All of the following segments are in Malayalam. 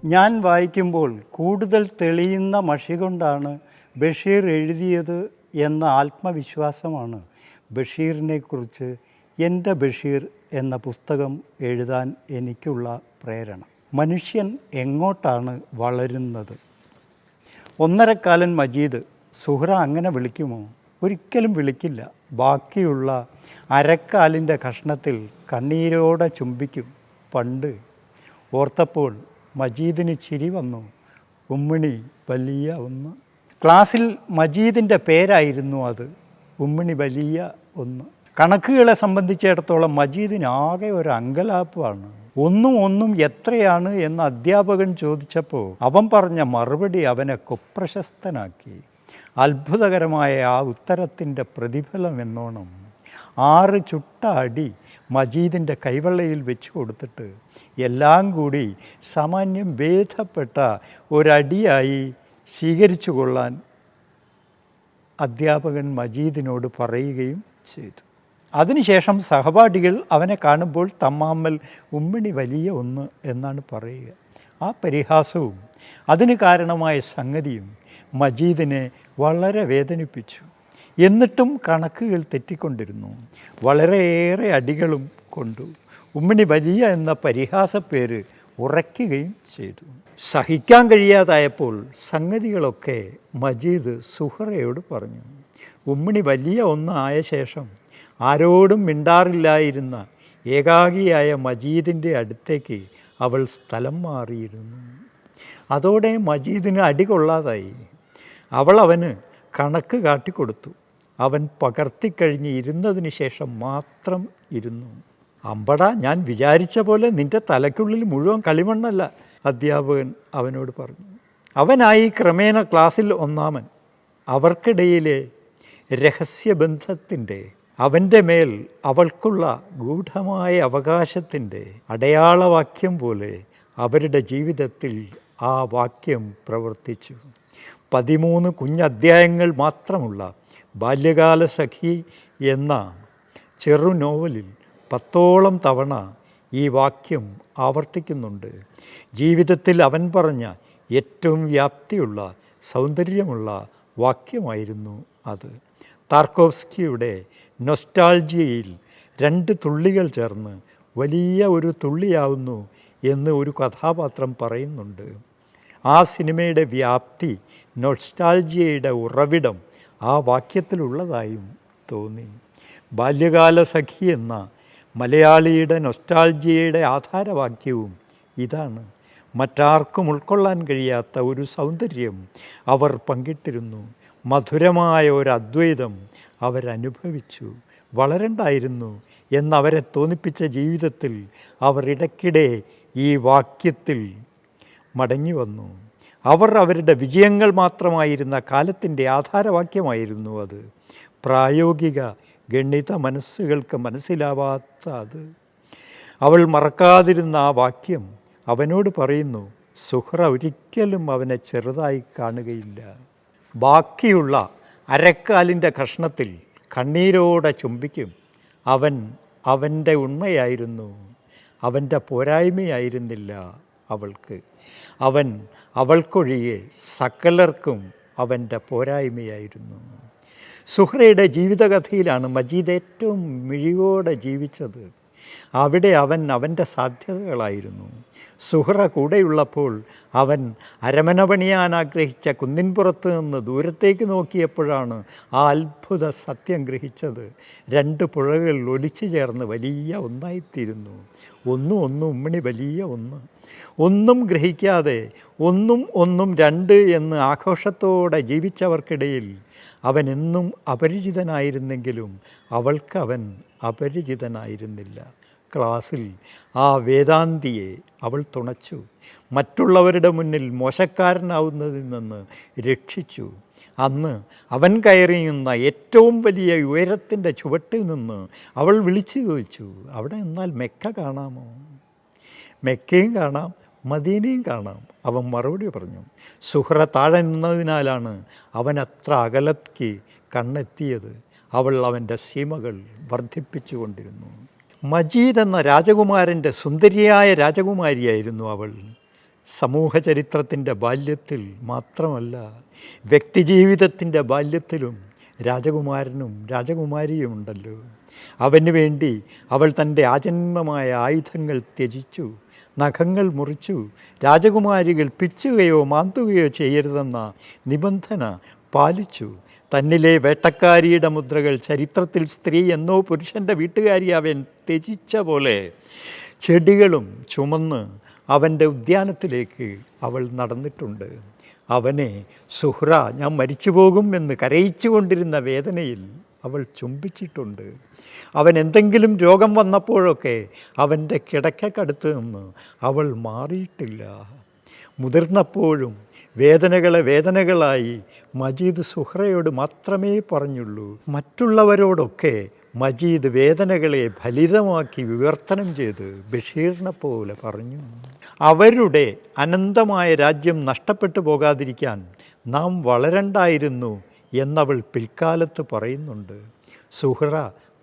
ഞാൻ വായിക്കുമ്പോൾ കൂടുതൽ തെളിയുന്ന മഷി കൊണ്ടാണ് ബഷീർ എഴുതിയത് എന്ന ആത്മവിശ്വാസമാണ് ബഷീറിനെക്കുറിച്ച് എൻ്റെ ബഷീർ എന്ന പുസ്തകം എഴുതാൻ എനിക്കുള്ള പ്രേരണ. മനുഷ്യൻ എങ്ങോട്ടാണ് വളരുന്നത്? ഒന്നരക്കാലൻ മജീദ് സുഹ്റ അങ്ങനെ വിളിക്കുമോ? ഒരിക്കലും വിളിക്കില്ല. ബാക്കിയുള്ള അരക്കാലിൻ്റെ കഷ്ണത്തിൽ കണ്ണീരോടെ ചുംബിക്കും. പണ്ട് ഓർത്തപ്പോൾ മജീദിന് ചിരി വന്നു. ഉമ്മിണി വലിയ ഒന്ന്. ക്ലാസ്സിൽ മജീദിൻ്റെ പേരായിരുന്നു അത്, ഉമ്മിണി വലിയ ഒന്ന്. കണക്കുകളെ സംബന്ധിച്ചിടത്തോളം മജീദിന് ആകെ ഒരു അങ്കലാപ്പാണ്. ഒന്നും എത്രയാണ് എന്ന് അധ്യാപകൻ ചോദിച്ചപ്പോൾ അവൻ പറഞ്ഞ മറുപടി അവനെ കുപ്രശസ്തനാക്കി. അത്ഭുതകരമായ ആ ഉത്തരത്തിൻ്റെ പ്രതിഫലം എന്നോണം 6 ചുട്ട അടി മജീദിൻ്റെ കൈവെള്ളയിൽ വെച്ച് കൊടുത്തിട്ട് എല്ലാം കൂടി സാമാന്യം ഭേദപ്പെട്ട ഒരടിയായി സ്വീകരിച്ചു കൊള്ളാൻ അധ്യാപകൻ മജീദിനോട് പറയുകയും ചെയ്തു. അതിനുശേഷം സഹപാഠികൾ അവനെ കാണുമ്പോൾ തമ്മാമ്മൽ ഉമ്മിണി വലിയ ഒന്ന് എന്നാണ് പറയുക. ആ പരിഹാസവും അതിന് കാരണമായ സംഗതിയും മജീദിനെ വളരെ വേദനിപ്പിച്ചു. എന്നിട്ടും കണക്കുകൾ തെറ്റിക്കൊണ്ടിരുന്നു. വളരെയേറെ അടികളും കൊണ്ടു. ഉമ്മിണി വലിയ എന്ന പരിഹാസപ്പേര് ഉറയ്ക്കുകയും ചെയ്തു. സഹിക്കാൻ കഴിയാതായപ്പോൾ സംഗതികളൊക്കെ മജീദ് സുഹ്റയോട് പറഞ്ഞു. ഉമ്മിണി വലിയ ഒന്നായ ശേഷം ആരോടും മിണ്ടാറില്ലായിരുന്ന ഏകാഗിയായ മജീദിൻ്റെ അടുത്തേക്ക് അവൾ സ്ഥലം മാറിയിരുന്നു. അതോടെ മജീദിന് അടി കൊള്ളാതായി. അവൾ അവന് കണക്ക് കാട്ടിക്കൊടുത്തു. അവൻ പകർത്തിക്കഴിഞ്ഞ് ഇരുന്നതിന് ശേഷം മാത്രം ഇരുന്നു. അമ്പടാ, ഞാൻ വിചാരിച്ച പോലെ നിൻ്റെ തലയ്ക്കുള്ളിൽ മുഴുവൻ കളിമണ്ണല്ല, അധ്യാപകൻ അവനോട് പറഞ്ഞു. അവനായി ക്രമേണ ക്ലാസ്സിൽ ഒന്നാമൻ. അവർക്കിടയിലെ രഹസ്യബന്ധത്തിൻ്റെ, അവൻ്റെ മേൽ അവൾക്കുള്ള ഗൂഢമായ അവകാശത്തിൻ്റെ അടയാളവാക്യം പോലെ അവരുടെ ജീവിതത്തിൽ ആ വാക്യം പ്രവർത്തിച്ചു. 13 കുഞ്ഞധ്യായങ്ങൾ മാത്രമുള്ള ബാല്യകാലസഖി എന്ന ചെറു നോവലിൽ 10ഓളം തവണ ഈ വാക്യം ആവർത്തിക്കുന്നുണ്ട്. ജീവിതത്തിൽ അവൻ പറഞ്ഞ ഏറ്റവും വ്യാപ്തിയുള്ള, സൗന്ദര്യമുള്ള വാക്യമായിരുന്നു അത്. താർക്കോവ്സ്കിയുടെ നൊസ്റ്റാൾജിയയിൽ 2 തുള്ളികൾ ചേർന്ന് വലിയ ഒരു തുള്ളിയാവുന്നു എന്ന് ഒരു കഥാപാത്രം പറയുന്നുണ്ട്. ആ സിനിമയുടെ വ്യാപ്തി, നൊസ്റ്റാൾജിയയുടെ ഉറവിടം ആ വാക്യത്തിലുള്ളതായും തോന്നി. ബാല്യകാലസഖി എന്ന മലയാളിയുടെ നൊസ്റ്റാൾജിയയുടെ ആധാരവാക്യവും ഇതാണ്. മറ്റാർക്കും ഉൾക്കൊള്ളാൻ കഴിയാത്ത ഒരു സൗന്ദര്യം അവർ പങ്കിട്ടിരുന്നു. മധുരമായ ഒരു അദ്വൈതം അവരനുഭവിച്ചു. വളരണ്ടായിരുന്നു എന്നവരെ തോന്നിപ്പിച്ച ജീവിതത്തിൽ അവർ ഇടയ്ക്കിടെ ഈ വാക്യത്തിൽ മടങ്ങി വന്നു. അവർ അവരുടെ വിജയങ്ങൾ മാത്രമായിരുന്ന കാലത്തിൻ്റെ ആധാരവാക്യമായിരുന്നു അത്. പ്രായോഗിക ഗണിത മനസ്സുകൾക്ക് മനസ്സിലാവാത്ത അത്. അവൾ മറക്കാതിരുന്ന ആ വാക്യം അവനോട് പറയുന്നു, സുഹ്റ ഒരിക്കലും അവനെ ചെറുതായി കാണുകയില്ല. ബാക്കിയുള്ള അരക്കാലിൻ്റെ കഷ്ണത്തിൽ കണ്ണീരോടെ ചുംബിക്കും. അവൻ അവൻ്റെ ഉണ്മയായിരുന്നു, അവൻ്റെ പോരായ്മയായിരുന്നില്ല അവൾക്ക്. അവൻ അവൾക്കൊഴികെ സകലർക്കും അവൻ്റെ പോരായ്മയായിരുന്നു. സുഹ്റയുടെ ജീവിതകഥയിലാണ് മജീദ് ഏറ്റവും മിഴിവോടെ ജീവിച്ചത്. അവിടെ അവൻ അവൻ്റെ സാധ്യതകളായിരുന്നു. സുഹ്റ കൂടെയുള്ളപ്പോൾ അവൻ അരമന പണിയാൻ ആഗ്രഹിച്ച കുന്നിൻപുറത്ത് നിന്ന് ദൂരത്തേക്ക് നോക്കിയപ്പോഴാണ് ആ അത്ഭുത സത്യം ഗ്രഹിച്ചത്. 2 പുഴകൾ ഒലിച്ചു ചേർന്ന് വലിയ ഒന്നായിത്തീരുന്നു. ഒന്നും ഉമ്മിണി വലിയ ഒന്ന്. ഒന്നും ഗ്രഹിക്കാതെ ഒന്നും 2 എന്ന് ആഘോഷത്തോടെ ജീവിച്ചവർക്കിടയിൽ അവൻ എന്നും അപരിചിതനായിരുന്നെങ്കിലും അവൾക്കവൻ അപരിചിതനായിരുന്നില്ല. ക്ലാസ്സിൽ ആ വേദാന്തിയെ അവൾ തുണച്ചു. മറ്റുള്ളവരുടെ മുന്നിൽ മോശക്കാരനാവുന്നതിൽ നിന്ന് രക്ഷിച്ചു. അന്ന് അവൻ കയറിയുന്ന ഏറ്റവും വലിയ ഉയരത്തിൻ്റെ ചുവട്ടിൽ നിന്ന് അവൾ വിളിച്ചു ചോദിച്ചു, അവിടെ നിന്നാൽ മെക്ക കാണാമോ? മെക്കയും കാണാം, മദീനയും കാണാം. അവൻ മറുപടി പറഞ്ഞു. സുഹ്റ താഴെ നിന്നതിനാലാണ് അവൻ അത്ര അകലത്തേക്ക് കണ്ണെത്തിയത്. അവൾ അവൻ്റെ സീമകൾ വർദ്ധിപ്പിച്ചു കൊണ്ടിരുന്നു. മജീദ് എന്ന രാജകുമാരൻ്റെ സുന്ദരിയായ രാജകുമാരിയായിരുന്നു അവൾ. സമൂഹ ചരിത്രത്തിൻ്റെ ബാല്യത്തിൽ മാത്രമല്ല, വ്യക്തിജീവിതത്തിൻ്റെ ബാല്യത്തിലും രാജകുമാരനും രാജകുമാരിയുമുണ്ടല്ലോ. അവന് വേണ്ടി അവൾ തൻ്റെ ആജന്മമായ ആയുധങ്ങൾ ത്യജിച്ചു, നഖങ്ങൾ മുറിച്ചു. രാജകുമാരികൾ പിച്ചുകയോ മാന്തുകയോ ചെയ്യരുതെന്ന നിബന്ധന പാലിച്ചു. തന്നിലെ വേട്ടക്കാരിയുടെ മുദ്രകൾ ചരിത്രത്തിൽ സ്ത്രീ എന്നോ പുരുഷൻ്റെ വീട്ടുകാരി അവൻ ത്യജിച്ച പോലെ ചെടികളും ചുമന്ന് അവൻ്റെ ഉദ്യാനത്തിലേക്ക് അവൾ നടന്നിട്ടുണ്ട്. അവനെ സുഹ്റ ഞാൻ മരിച്ചു പോകും എന്ന് കരയിച്ചു കൊണ്ടിരുന്ന വേദനയിൽ അവൾ ചുംബിച്ചിട്ടുണ്ട്. അവൻ എന്തെങ്കിലും രോഗം വന്നപ്പോഴൊക്കെ അവൻ്റെ കിടക്കക്കടുത്ത് നിന്ന് അവൾ മാറിയിട്ടില്ല. മുതിർന്നപ്പോഴും വേദനകളായി മജീദ് സുഹ്റയോട് മാത്രമേ പറഞ്ഞുള്ളൂ. മറ്റുള്ളവരോടൊക്കെ മജീദ് വേദനകളെ ഫലിതമാക്കി വിവർത്തനം ചെയ്ത് ബഷീറിനെ പോലെ പറഞ്ഞു. അവരുടെ അനന്തമായ രാജ്യം നഷ്ടപ്പെട്ടു പോകാതിരിക്കാൻ നാം വളരണ്ടായിരുന്നു എന്നവൾ പിൽക്കാലത്ത് പറയുന്നുണ്ട്. സുഹ്റ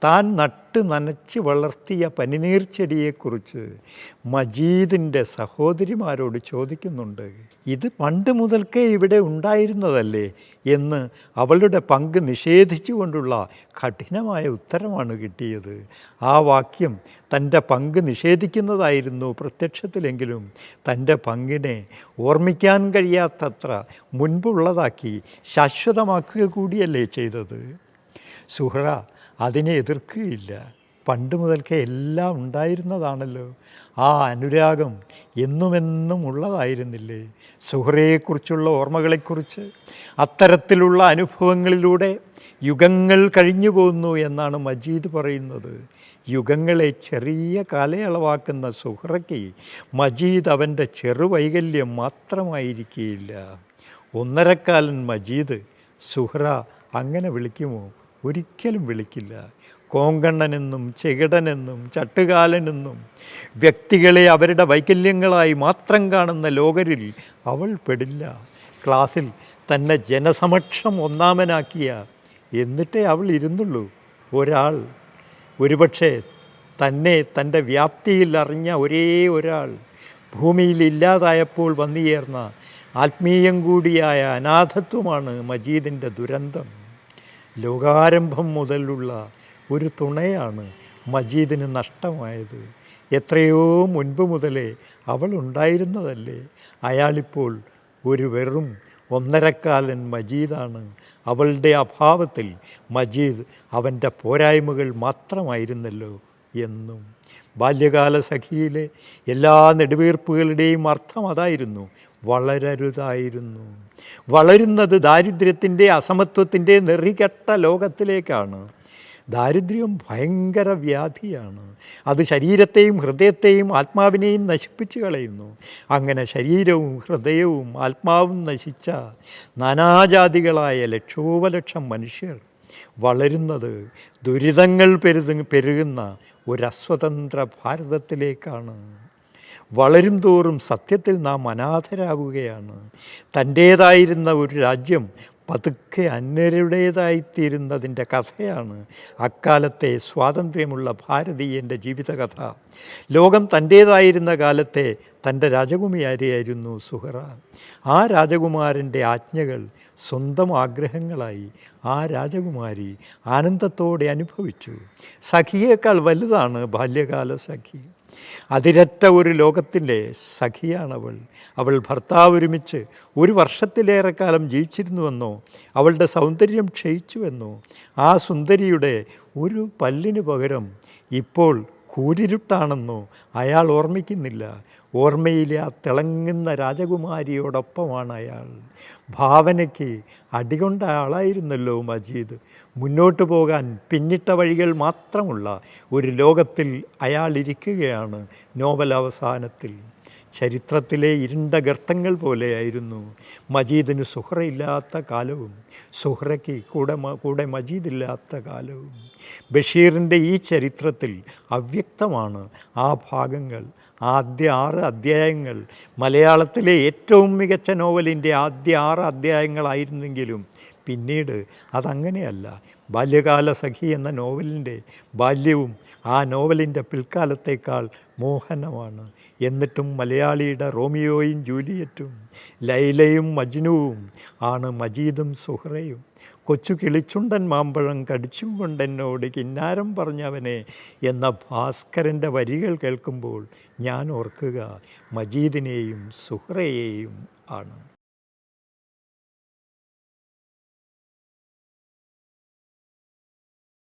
താൻ നട്ട് നനച്ച് വളർത്തിയ പനിനീർ ചെടിയെക്കുറിച്ച് മജീദിൻ്റെ സഹോദരിമാരോട് ചോദിക്കുന്നുണ്ട്. ഇത് പണ്ട് മുതൽക്കേ ഇവിടെ ഉണ്ടായിരുന്നതല്ലേ എന്ന് അവളുടെ പങ്ക് നിഷേധിച്ചുകൊണ്ടുള്ള കഠിനമായ ഉത്തരമാണ് കിട്ടിയത്. ആ വാക്യം തൻ്റെ പങ്ക് നിഷേധിക്കുന്നതായിരുന്നു പ്രത്യക്ഷത്തിലെങ്കിലും തൻ്റെ പങ്കിനെ ഓർമ്മിക്കാൻ കഴിയാത്തത്ര മുൻപുള്ളതാക്കി ശാശ്വതമാക്കുക കൂടിയല്ലേ ചെയ്തത്. സുഹ്റ അതിനെ എതിർക്കുകയില്ല. പണ്ട് മുതൽക്കേ എല്ലാം ഉണ്ടായിരുന്നതാണല്ലോ. ആ അനുരാഗം എന്നുമെന്നും ഉള്ളതായിരുന്നില്ലേ. സുഹ്റയെക്കുറിച്ചുള്ള ഓർമ്മകളെക്കുറിച്ച് അത്തരത്തിലുള്ള അനുഭവങ്ങളിലൂടെ യുഗങ്ങൾ കഴിഞ്ഞു പോകുന്നു എന്നാണ് മജീദ് പറയുന്നത്. യുഗങ്ങളെ ചെറിയ കാലയളവാക്കുന്ന സുഹ്റയ്ക്ക് മജീദ് അവൻ്റെ ചെറുവൈകല്യം മാത്രമായിരിക്കുകയില്ല. ഒന്നരക്കാലൻ മജീദ് സുഹ്റ അങ്ങനെ വിളിക്കുമോ? ഒരിക്കലും വിളിക്കില്ല. കോങ്കണ്ണനെന്നും ചെകിടനെന്നും ചട്ടുകാലനെന്നും വ്യക്തികളെ അവരുടെ വൈകല്യങ്ങളായി മാത്രം കാണുന്ന ലോകരിൽ അവൾ പെടില്ല. ക്ലാസ്സിൽ തന്നെ ജനസമക്ഷം ഒന്നാമനാക്കിയ എന്നിട്ടേ അവൾ ഇരുന്നുള്ളൂ ഒരാൾ, ഒരുപക്ഷെ തന്നെ തൻ്റെ വ്യാപ്തിയിൽ അറിഞ്ഞ ഒരേ ഒരാൾ, ഭൂമിയിൽ ഇല്ലാതായപ്പോൾ വന്നുചേർന്ന ആത്മീയം കൂടിയായ അനാഥത്വമാണ് മജീദിൻ്റെ ദുരന്തം. ലോകാരംഭം മുതലുള്ള ഒരു തുണയാണ് മജീദിന് നഷ്ടമായത്. എത്രയോ മുൻപ് മുതലേ അവൾ ഉണ്ടായിരുന്നതല്ലേ. അയാളിപ്പോൾ ഒരു വെറും ഒന്നരക്കാലൻ മജീദാണ്. അവളുടെ അഭാവത്തിൽ മജീദ് അവൻ്റെ പോരായ്മകൾ മാത്രമായിരുന്നല്ലോ എന്നും. ബാല്യകാല സഖിയിലെ എല്ലാ നെടുവീർപ്പുകളുടെയും അർത്ഥം അതായിരുന്നു, വളരരുതായിരുന്നു. വളരുന്നത് ദാരിദ്ര്യത്തിൻ്റെ അസമത്വത്തിൻ്റെ നെറികെട്ട ലോകത്തിലേക്കാണ്. ദാരിദ്ര്യം ഭയങ്കര വ്യാധിയാണ്. അത് ശരീരത്തെയും ഹൃദയത്തെയും ആത്മാവിനെയും നശിപ്പിച്ചു കളയുന്നു. അങ്ങനെ ശരീരവും ഹൃദയവും ആത്മാവും നശിച്ച നാനാജാതികളായ ലക്ഷോപലക്ഷം മനുഷ്യർ വളരുന്നത് ദുരിതങ്ങൾ പെരുകുന്ന ഒരു അസ്വതന്ത്ര ഭാരതത്തിലേക്കാണ്. വളരും തോറും സത്യത്തിൽ നാം അനാഥരാകുകയാണ്. തൻ്റേതായിരുന്ന ഒരു രാജ്യം പതുക്കെ അന്യരുടേതായിത്തീരുന്നതിൻ്റെ കഥയാണ് അക്കാലത്തെ സ്വാതന്ത്ര്യമുള്ള ഭാരതീയൻ്റെ ജീവിതകഥ. ലോകം തൻ്റേതായിരുന്ന കാലത്തെ തൻ്റെ രാജകുമാരിയായിരുന്നു സുഹ്റ. ആ രാജകുമാരൻ്റെ ആജ്ഞകൾ സ്വന്തം ആഗ്രഹങ്ങളായി ആ രാജകുമാരി ആനന്ദത്തോടെ അനുഭവിച്ചു. സഖിയേക്കാൾ വലുതാണ് ബാല്യകാല സഖി. അതിരറ്റ ഒരു ലോകത്തിൻ്റെ സഖിയാണവൾ. അവൾ ഭർത്താവ് ഒരുമിച്ച് 1 വർഷത്തിലേറെ കാലം ജീവിച്ചിരുന്നുവെന്നോ അവളുടെ സൗന്ദര്യം ക്ഷയിച്ചുവെന്നോ ആ സുന്ദരിയുടെ ഒരു പല്ലിന് പകരം ഇപ്പോൾ കൂരിരുട്ടാണെന്നോ അയാൾ ഓർമ്മിക്കുന്നില്ല. ഓർമ്മയിലെ ആ തിളങ്ങുന്ന രാജകുമാരിയോടൊപ്പമാണ് അയാൾ. ഭാവനയ്ക്ക് അടികൊണ്ട ആളായിരുന്നല്ലോ മജീദ്. മുന്നോട്ട് പോകാൻ പിന്നിട്ട വഴികൾ മാത്രമുള്ള ഒരു ലോകത്തിൽ അയാൾ ഇരിക്കുകയാണ് നോവൽ അവസാനത്തിൽ. ചരിത്രത്തിലെ ഇരുണ്ട ഗർത്തങ്ങൾ പോലെയായിരുന്നു മജീദിന് സുഹ്റയില്ലാത്ത കാലവും സുഹ്റയ്ക്ക് കൂടെ മജീദില്ലാത്ത കാലവും. ബഷീറിൻ്റെ ഈ ചരിത്രത്തിൽ അവ്യക്തമാണ് ആ ഭാഗങ്ങൾ. ആദ്യ 6 അധ്യായങ്ങൾ മലയാളത്തിലെ ഏറ്റവും മികച്ച നോവലിൻ്റെ ആദ്യ 6 അധ്യായങ്ങളായിരുന്നെങ്കിലും പിന്നീട് അതങ്ങനെയല്ല. ബാല്യകാല സഖി എന്ന നോവലിൻ്റെ ബാല്യവും ആ നോവലിൻ്റെ പിൽക്കാലത്തേക്കാൾ മോഹനമാണ്. എന്നിട്ടും മലയാളിയുടെ റോമിയോയും ജൂലിയറ്റും ലൈലയും മജ്നുവും ആണ് മജീദും സുഹ്റയും. കൊച്ചു കിളിച്ചുണ്ടൻ മാമ്പഴം കടിച്ചും കൊണ്ടെന്നോട് കിന്നാരം പറഞ്ഞവനെ എന്ന ഭാസ്കരൻ്റെ വരികൾ കേൾക്കുമ്പോൾ ഞാൻ ഓർക്കുക മജീദിനെയും സുഹ്റയെയും ആണ്.